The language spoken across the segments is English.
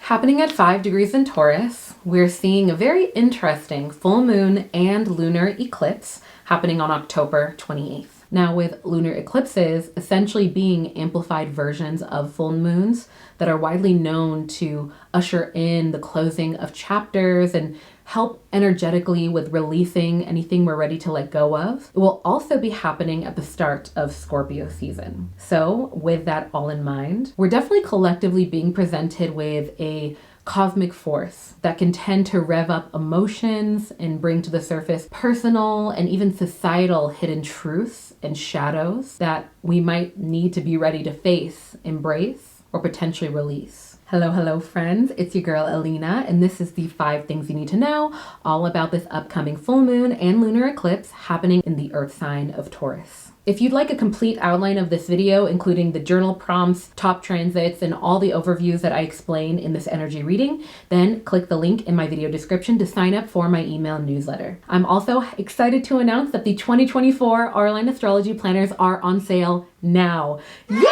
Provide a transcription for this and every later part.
Happening at 5 degrees in Taurus, we're seeing a very interesting full moon and lunar eclipse happening on October 28th. Now, with lunar eclipses essentially being amplified versions of full moons that are widely known to usher in the closing of chapters and help energetically with releasing anything we're ready to let go of, it will also be happening at the start of Scorpio season. So with that all in mind, we're definitely collectively being presented with a cosmic force that can tend to rev up emotions and bring to the surface personal and even societal hidden truths and shadows that we might need to be ready to face, embrace, or potentially release. Hello friends, it's your girl Alina, and this is the 5 things you need to know all about this upcoming full moon and lunar eclipse happening in the earth sign of Taurus. If you'd like a complete outline of this video, including the journal prompts, top transits, and all the overviews that I explain in this energy reading, then click the link in my video description to sign up for my email newsletter. I'm also excited to announce that the 2024 Auralign Astrology planners are on sale now. Yay!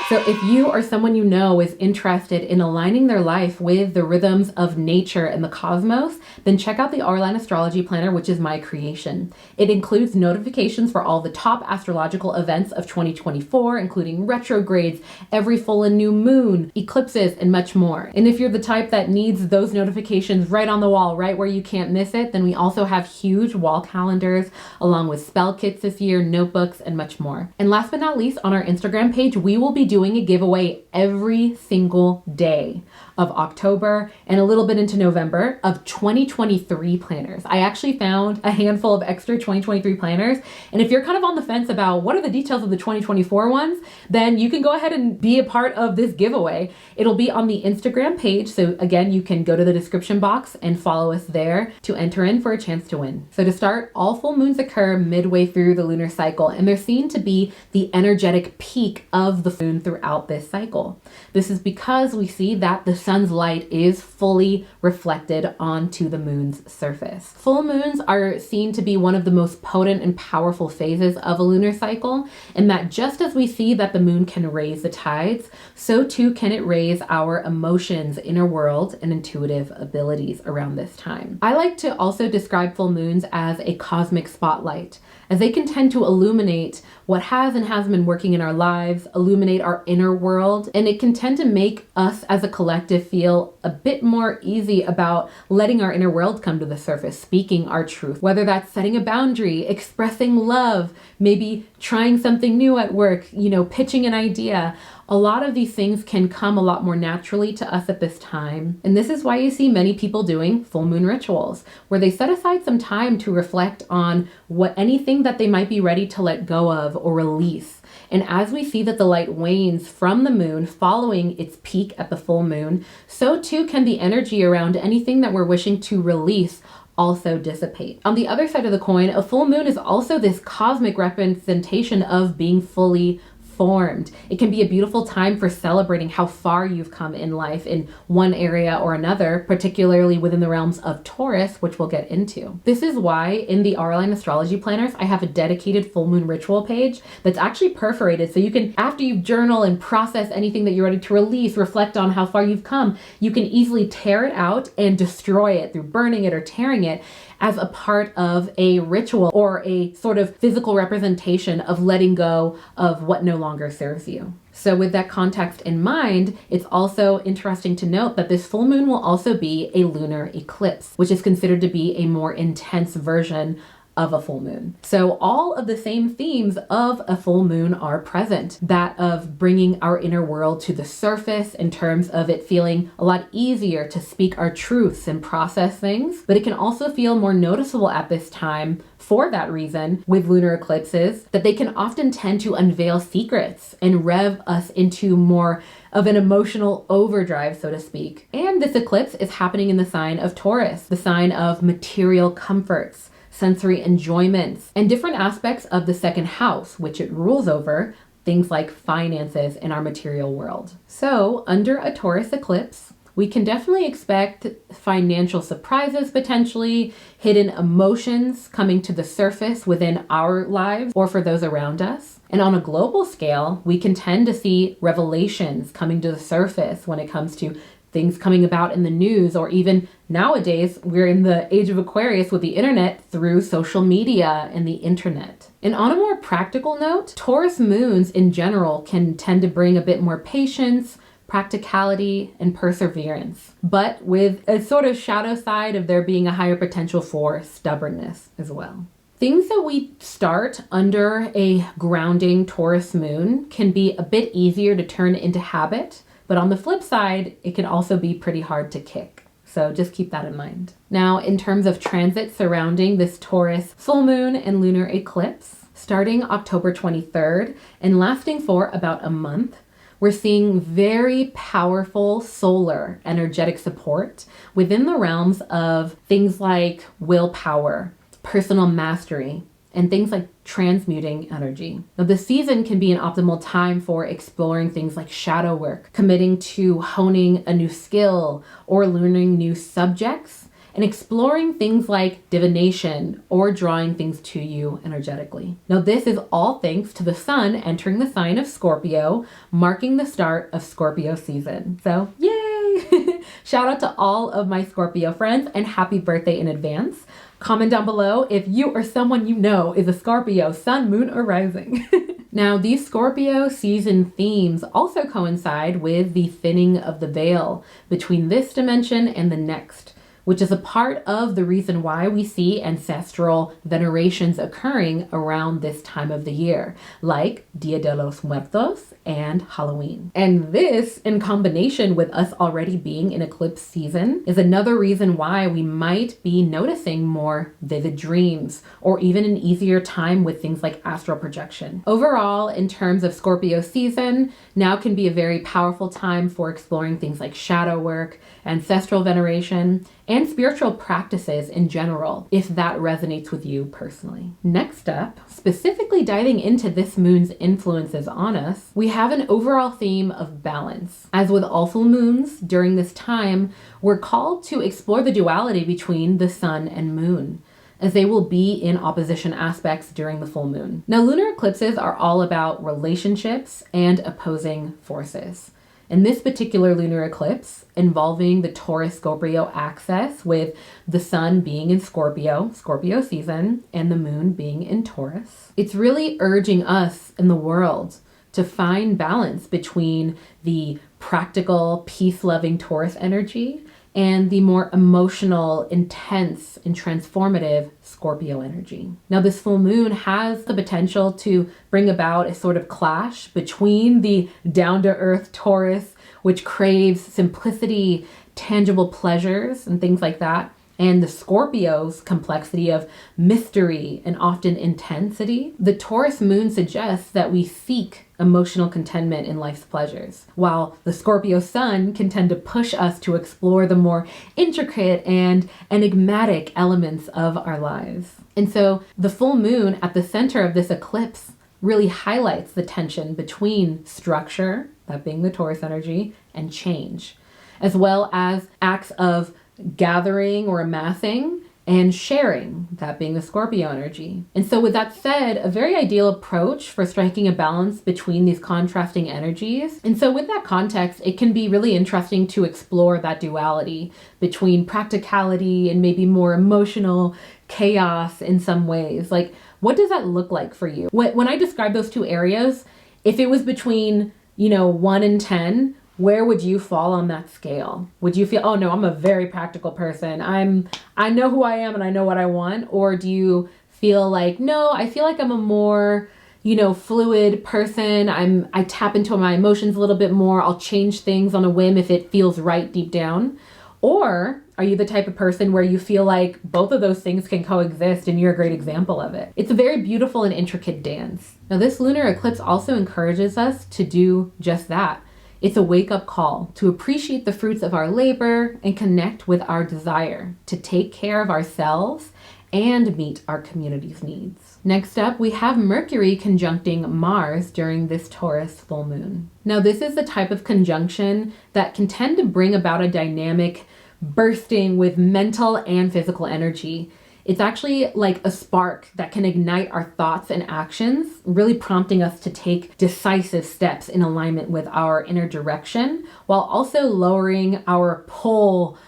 So if you or someone you know is interested in aligning their life with the rhythms of nature and the cosmos, then check out the Auralign Astrology Planner, which is my creation. It includes notifications for all the top astrological events of 2024, including retrogrades, every full and new moon, eclipses, and much more. And if you're the type that needs those notifications right on the wall, right where you can't miss it, then we also have huge wall calendars along with spell kits this year, notebooks, and much more. And last but not least, on our Instagram page, we will be doing a giveaway every single day of October and a little bit into November of 2023 planners. I actually found a handful of extra 2023 planners. And if you're kind of on the fence about what are the details of the 2024 ones, then you can go ahead and be a part of this giveaway. It'll be on the Instagram page. So again, you can go to the description box and follow us there to enter in for a chance to win. So to start, all full moons occur midway through the lunar cycle, and they're seen to be the energetic peak of the moon throughout this cycle. This is because we see that the sun's light is fully reflected onto the moon's surface. Full moons are seen to be one of the most potent and powerful phases of a lunar cycle, and that just as we see that the moon can raise the tides, so too can it raise our emotions, inner world, and intuitive abilities around this time. I like to also describe full moons as a cosmic spotlight, as they can tend to illuminate what has and hasn't been working in our lives, illuminate our inner world, and it can tend to make us as a collective feel a bit more easy about letting our inner world come to the surface, speaking our truth, whether that's setting a boundary, expressing love, maybe trying something new at work, pitching an idea. A lot of these things can come a lot more naturally to us at this time. And this is why you see many people doing full moon rituals, where they set aside some time to reflect on anything that they might be ready to let go of or release. And as we see that the light wanes from the moon following its peak at the full moon, so too can the energy around anything that we're wishing to release also dissipate. On the other side of the coin, a full moon is also this cosmic representation of being fully formed. It can be a beautiful time for celebrating how far you've come in life in one area or another, particularly within the realms of Taurus, which we'll get into. This is why in the Auralign Astrology planners, I have a dedicated full moon ritual page that's actually perforated. So you can, after you journal and process anything that you're ready to release, reflect on how far you've come, you can easily tear it out and destroy it through burning it or tearing it as a part of a ritual or a sort of physical representation of letting go of what no longer serves you. So with that context in mind, it's also interesting to note that this full moon will also be a lunar eclipse, which is considered to be a more intense version of a full moon. So all of the same themes of a full moon are present. That of bringing our inner world to the surface in terms of it feeling a lot easier to speak our truths and process things, but it can also feel more noticeable at this time for that reason with lunar eclipses, that they can often tend to unveil secrets and rev us into more of an emotional overdrive, so to speak. And this eclipse is happening in the sign of Taurus, the sign of material comforts, sensory enjoyments, and different aspects of the second house, which it rules over, things like finances in our material world. So under a Taurus eclipse, we can definitely expect financial surprises potentially, hidden emotions coming to the surface within our lives or for those around us. And on a global scale, we can tend to see revelations coming to the surface when it comes to things coming about in the news, or even nowadays, we're in the age of Aquarius with the internet through social media and the internet. And on a more practical note, Taurus moons in general can tend to bring a bit more patience, practicality, and perseverance, but with a sort of shadow side of there being a higher potential for stubbornness as well. Things that we start under a grounding Taurus moon can be a bit easier to turn into habit, but on the flip side, it can also be pretty hard to kick. So just keep that in mind. Now, in terms of transits surrounding this Taurus full moon and lunar eclipse, starting October 23rd and lasting for about a month, we're seeing very powerful solar energetic support within the realms of things like willpower, personal mastery, and things like transmuting energy. Now, the season can be an optimal time for exploring things like shadow work, committing to honing a new skill or learning new subjects, and exploring things like divination or drawing things to you energetically. Now, this is all thanks to the sun entering the sign of Scorpio, marking the start of Scorpio season. So, yay! Shout out to all of my Scorpio friends and happy birthday in advance. Comment down below if you or someone you know is a Scorpio, sun, moon, or rising. Now, these Scorpio season themes also coincide with the thinning of the veil between this dimension and the next, which is a part of the reason why we see ancestral venerations occurring around this time of the year, like Dia de los Muertos and Halloween. And this, in combination with us already being in eclipse season, is another reason why we might be noticing more vivid dreams, or even an easier time with things like astral projection. Overall, in terms of Scorpio season, now can be a very powerful time for exploring things like shadow work, ancestral veneration, and spiritual practices in general, if that resonates with you personally. Next up, specifically diving into this moon's influences on us, we have an overall theme of balance. As with all full moons during this time, we're called to explore the duality between the sun and moon, as they will be in opposition aspects during the full moon. Now, lunar eclipses are all about relationships and opposing forces. In this particular lunar eclipse, involving the Taurus-Scorpio axis, with the sun being in Scorpio, Scorpio season, and the moon being in Taurus, it's really urging us in the world to find balance between the practical, peace-loving Taurus energy and the more emotional, intense, and transformative Scorpio energy. Now, this full moon has the potential to bring about a sort of clash between the down-to-earth Taurus, which craves simplicity, tangible pleasures, and things like that, and the Scorpio's complexity of mystery and often intensity. The Taurus moon suggests that we seek emotional contentment in life's pleasures, while the Scorpio sun can tend to push us to explore the more intricate and enigmatic elements of our lives. And so the full moon at the center of this eclipse really highlights the tension between structure, that being the Taurus energy, and change, as well as acts of gathering or amassing and sharing, that being the Scorpio energy. And so with that said, a very ideal approach for striking a balance between these contrasting energies. And so with that context, it can be really interesting to explore that duality between practicality and maybe more emotional chaos in some ways. Like, what does that look like for you? When I describe those two areas, if it was between, 1 and 10, where would you fall on that scale? Would you feel, oh no, I'm a very practical person. I know who I am and I know what I want. Or do you feel like, no, I feel like I'm a more, fluid person. I tap into my emotions a little bit more. I'll change things on a whim if it feels right deep down. Or are you the type of person where you feel like both of those things can coexist and you're a great example of it? It's a very beautiful and intricate dance. Now, this lunar eclipse also encourages us to do just that. It's a wake-up call to appreciate the fruits of our labor and connect with our desire to take care of ourselves and meet our community's needs. Next up, we have Mercury conjuncting Mars during this Taurus full moon. Now, this is the type of conjunction that can tend to bring about a dynamic bursting with mental and physical energy. It's actually like a spark that can ignite our thoughts and actions, really prompting us to take decisive steps in alignment with our inner direction, while also lowering our pull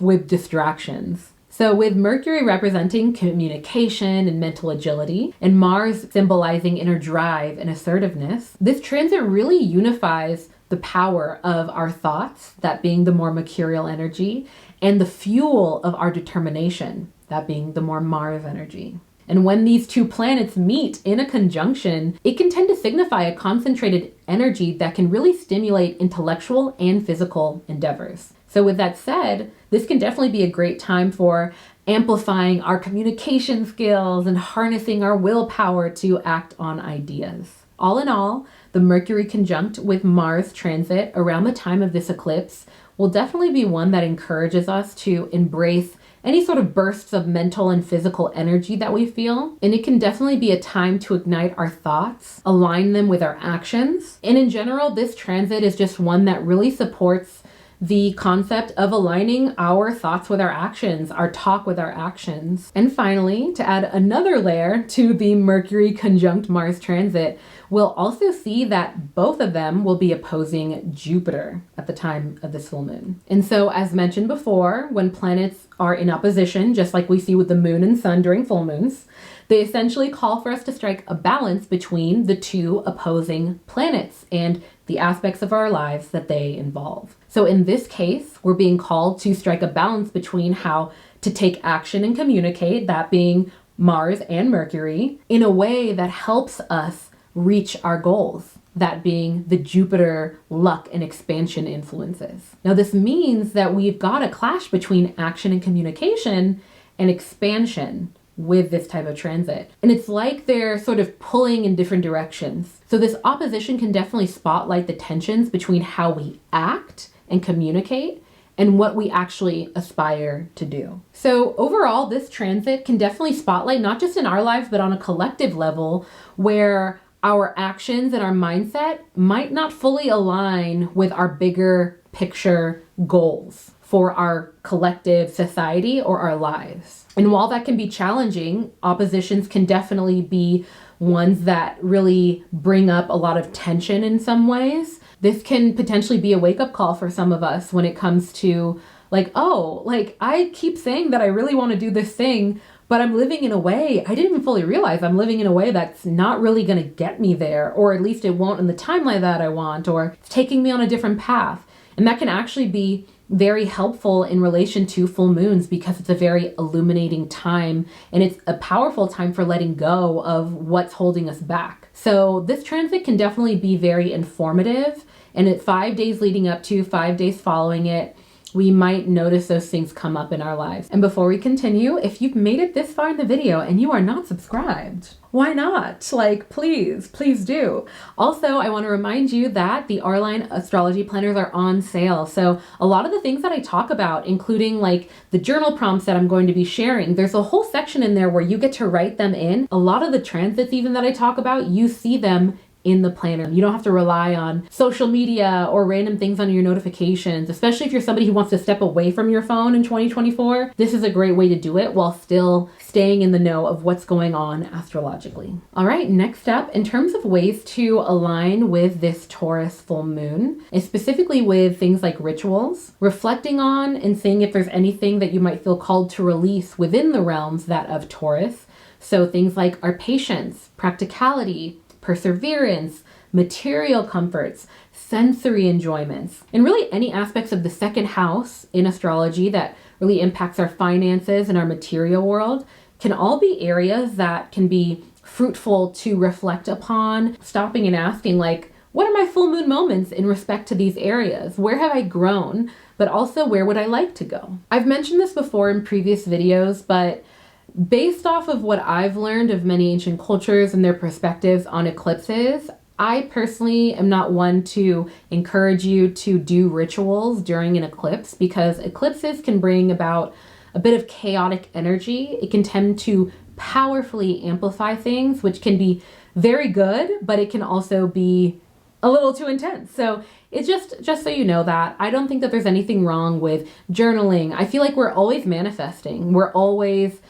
with distractions. So with Mercury representing communication and mental agility, and Mars symbolizing inner drive and assertiveness, this transit really unifies the power of our thoughts, that being the more mercurial energy, and the fuel of our determination, that being the more Mars energy. And when these two planets meet in a conjunction, it can tend to signify a concentrated energy that can really stimulate intellectual and physical endeavors. So with that said, this can definitely be a great time for amplifying our communication skills and harnessing our willpower to act on ideas. All in all, the Mercury conjunct with Mars transit around the time of this eclipse will definitely be one that encourages us to embrace any sort of bursts of mental and physical energy that we feel. And it can definitely be a time to ignite our thoughts, align them with our actions. And in general, this transit is just one that really supports the concept of aligning our thoughts with our actions, our talk with our actions. And finally, to add another layer to the Mercury conjunct Mars transit, we'll also see that both of them will be opposing Jupiter at the time of this full moon. And so, as mentioned before, when planets are in opposition, just like we see with the moon and sun during full moons, they essentially call for us to strike a balance between the two opposing planets and the aspects of our lives that they involve. So in this case, we're being called to strike a balance between how to take action and communicate, that being Mars and Mercury, in a way that helps us reach our goals, that being the Jupiter luck and expansion influences. Now, this means that we've got a clash between action and communication and expansion with this type of transit. And it's like they're sort of pulling in different directions. So this opposition can definitely spotlight the tensions between how we act and communicate and what we actually aspire to do. So overall, this transit can definitely spotlight, not just in our lives, but on a collective level, where our actions and our mindset might not fully align with our bigger picture goals for our collective society or our lives. And while that can be challenging, oppositions can definitely be ones that really bring up a lot of tension in some ways. This can potentially be a wake-up call for some of us when it comes to I keep saying that I really want to do this thing, but I'm living in a way, I didn't even fully realize I'm living in a way that's not really going to get me there, or at least it won't in the timeline that I want, or it's taking me on a different path. And that can actually be very helpful in relation to full moons because it's a very illuminating time and it's a powerful time for letting go of what's holding us back. So this transit can definitely be very informative, and at 5 days leading up to 5 days following it, we might notice those things come up in our lives. And before we continue, if you've made it this far in the video and you are not subscribed, why not? Please do. Also, I want to remind you that the Auralign astrology planners are on sale. So a lot of the things that I talk about, including the journal prompts that I'm going to be sharing, there's a whole section in there where you get to write them in. A lot of the transits even that I talk about, you see them in the planner. You don't have to rely on social media or random things on your notifications, especially if you're somebody who wants to step away from your phone in 2024. This is a great way to do it while still staying in the know of what's going on astrologically. All right, next up, in terms of ways to align with this Taurus full moon, is specifically with things like rituals, reflecting on and seeing if there's anything that you might feel called to release within the realms that of Taurus. So things like our patience, practicality, perseverance, material comforts, sensory enjoyments, and really any aspects of the second house in astrology that really impacts our finances and our material world can all be areas that can be fruitful to reflect upon, stopping and asking what are my full moon moments in respect to these areas? Where have I grown? But also, where would I like to go? I've mentioned this before in previous videos, but based off of what I've learned of many ancient cultures and their perspectives on eclipses, I personally am not one to encourage you to do rituals during an eclipse because eclipses can bring about a bit of chaotic energy. It can tend to powerfully amplify things, which can be very good, but it can also be a little too intense. So it's just so you know that. I don't think that there's anything wrong with journaling. I feel like we're always manifesting. We're always,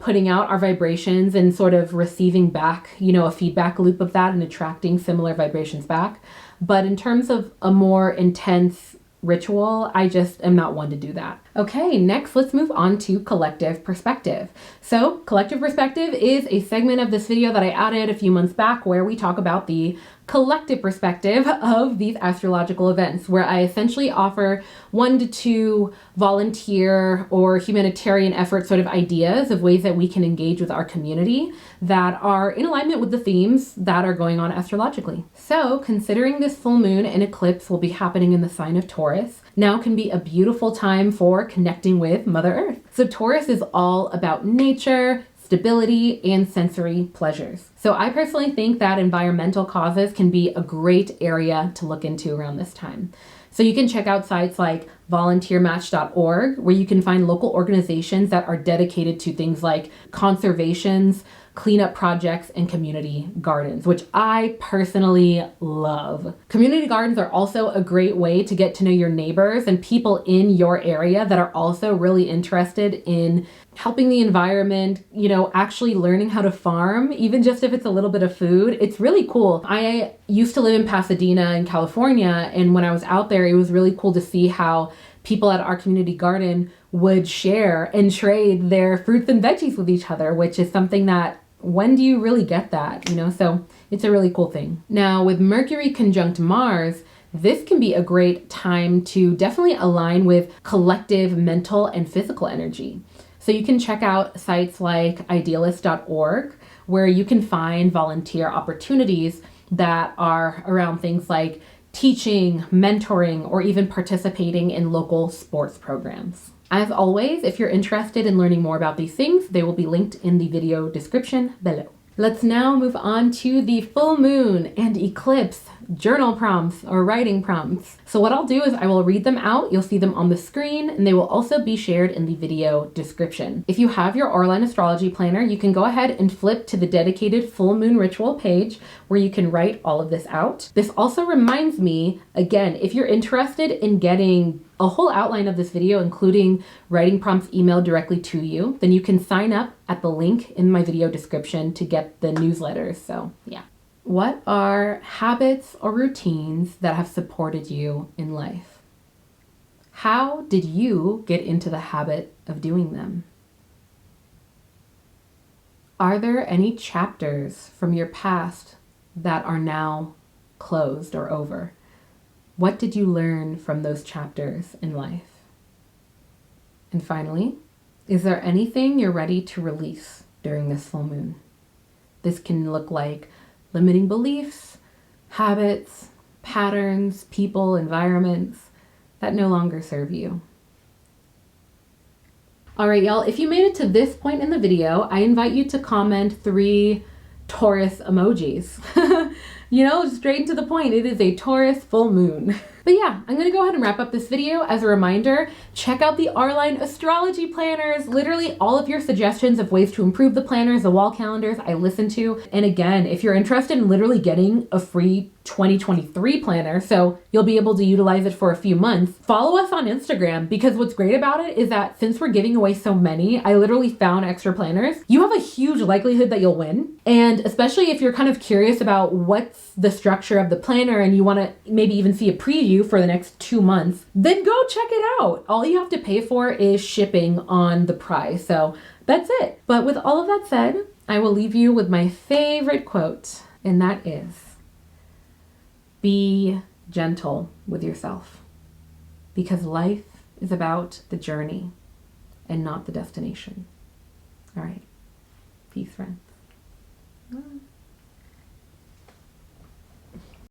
putting out our vibrations and sort of receiving back, a feedback loop of that and attracting similar vibrations back. But in terms of a more intense ritual, I just am not one to do that. Okay, next let's move on to collective perspective. So collective perspective is a segment of this video that I added a few months back where we talk about the collective perspective of these astrological events, where I essentially offer 1 to 2 volunteer or humanitarian effort sort of ideas of ways that we can engage with our community that are in alignment with the themes that are going on astrologically. So considering this full moon and eclipse will be happening in the sign of Taurus, now can be a beautiful time for connecting with Mother Earth. So Taurus is all about nature, stability, and sensory pleasures. So I personally think that environmental causes can be a great area to look into around this time. So you can check out sites like volunteermatch.org, where you can find local organizations that are dedicated to things like conservations, cleanup projects, and community gardens, which I personally love. Community gardens are also a great way to get to know your neighbors and people in your area that are also really interested in helping the environment, actually learning how to farm, even just if it's a little bit of food. It's really cool. I used to live in Pasadena in California, and when I was out there, it was really cool to see how people at our community garden would share and trade their fruits and veggies with each other, which is something that, when do you really get that? So it's a really cool thing. Now with Mercury conjunct Mars, this can be a great time to definitely align with collective mental and physical energy. So you can check out sites like idealist.org, where you can find volunteer opportunities that are around things like teaching, mentoring, or even participating in local sports programs. As always, if you're interested in learning more about these things, they will be linked in the video description below. Let's now move on to the full moon and eclipse journal prompts or writing prompts. So what I'll do is I will read them out. You'll see them on the screen, and they will also be shared in the video description. If you have your Auralign astrology planner, you can go ahead and flip to the dedicated full moon ritual page where you can write all of this out. This also reminds me, again, if you're interested in getting a whole outline of this video, including writing prompts emailed directly to you, then you can sign up at the link in my video description to get the newsletters. So yeah. What are habits or routines that have supported you in life? How did you get into the habit of doing them? Are there any chapters from your past that are now closed or over? What did you learn from those chapters in life? And finally, is there anything you're ready to release during this full moon? This can look like limiting beliefs, habits, patterns, people, environments that no longer serve you. All right, y'all, if you made it to this point in the video, I invite you to comment 3 Taurus emojis. Straight to the point. It is a Taurus full moon. But yeah, I'm gonna go ahead and wrap up this video. As a reminder, check out the Auralign astrology planners. Literally all of your suggestions of ways to improve the planners, the wall calendars, I listen to. And again, if you're interested in literally getting a free 2023 planner, so you'll be able to utilize it for a few months, follow us on Instagram, because what's great about it is that since we're giving away so many, I literally found extra planners. You have a huge likelihood that you'll win. And especially if you're kind of curious about what's the structure of the planner and you want to maybe even see a preview for the next 2 months, then go check it out. All you have to pay for is shipping on the price. So that's it. But with all of that said, I will leave you with my favorite quote, and that is, be gentle with yourself, because life is about the journey and not the destination. All right. Peace, friends.